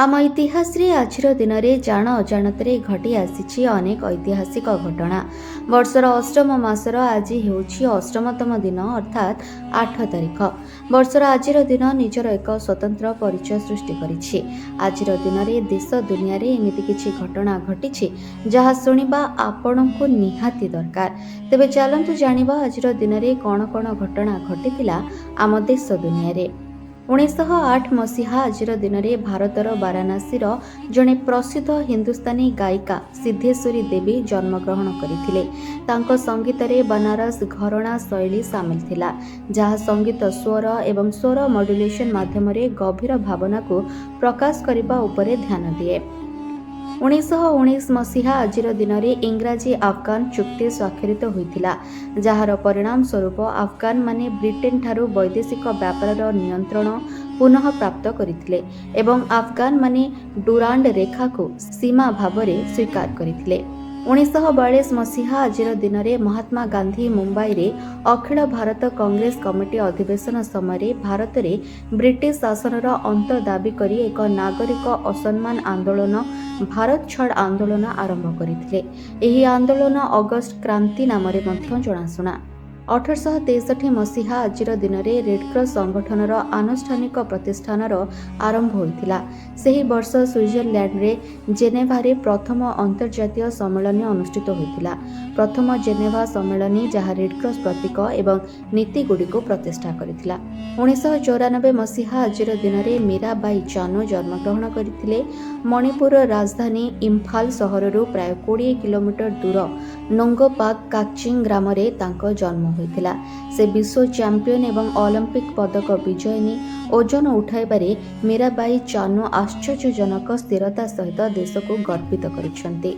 आम इतिहास रे आजिर दिन में जाण अजाणतरे घटी आसी अनेक ऐतिहासिक घटना। वर्षर अष्टम मासर आज हेउछि अष्टमतम दिन अर्थात 8 तारिख। वर्षर आजिर दिन निजर एक स्वतंत्र परिचय सृष्टि करिछि। आजिर दिन में देश दुनिया रे एमिति किछि घटना घटिछि जहा सुनिबा आपणको निहाती दरकार। तेबे चलंतु जानिबा आजिर दिन में कौन कौन घटना घटिथिला आम देश दुनिया रे। 1908 मसीहा आजिर दिन में भारतर वाराणसीर जड़े प्रसिद्ध हिंदुस्तानी गायिका सिद्धेश्वरी देवी जन्मग्रहण करथिले। तांको संगीत रे बनारस घराणा शैली सामिल थिला, जहा संगीत स्वर एवं स्वर मॉड्यूलेशन माध्यम रे गभीर भावना को प्रकाश करने उपरे ध्यान दिए। 1919 मसीहा आजिर दिन में इंग्राजी अफगान चुक्ति स्वाक्षरित होइथिला, जार परिणाम स्वरूप अफगान माने ब्रिटेन ठारू वैदेशिक व्यापार नियंत्रण पुनः प्राप्त करथिले एवं अफगान माने डुरांड रेखा को सीमा भावरे स्वीकार करथिले। 1942 मसीहा आजिर दिन में महात्मा गांधी मुंबई रे अखिल भारत कांग्रेस कमिटी अधिवेशन समय भारत में ब्रिटिश शासनर अंत दाबी करी एक नागरिक असम्मान आंदोलन भारत छाड़ आंदोलन आरंभ करथिले। एही आंदोलन अगस्ट क्रांति नाम रे मध्य जणाशुना। 1863 मसीहा आजिर दिन में रेडक्रॉस संगठनर आनुष्ठानिक प्रतिष्ठानर आरंभ होइथिला। सेही वर्ष स्विट्जरलैंड रे जेनेभा रे प्रथम अंतर्जातीय सम्मेलन अनुष्ठित होइथिला। प्रथम जेनेभा सम्मेलन जहाँ रेडक्रॉस प्रतीक एवं नीति गुड़िक प्रतिष्ठा करथिला। 1994 मसीहा आजिर दिन में मीराबाई चानू जन्मग्रहण करथिले। मणिपुर राजधानी इम्फाल सहररू प्राय 20 किलोमीटर दूर नोंगोपाक काकचिंग ग्राम रे तांको जन्म होइथिला। से विश्व चैंपियन एवं ओलंपिक पदक विजयिनी। ओजन उठाइबारे मीराबाई चानू आश्चर्यजनक स्थिरता सहित देश को गर्वित करिसेंती।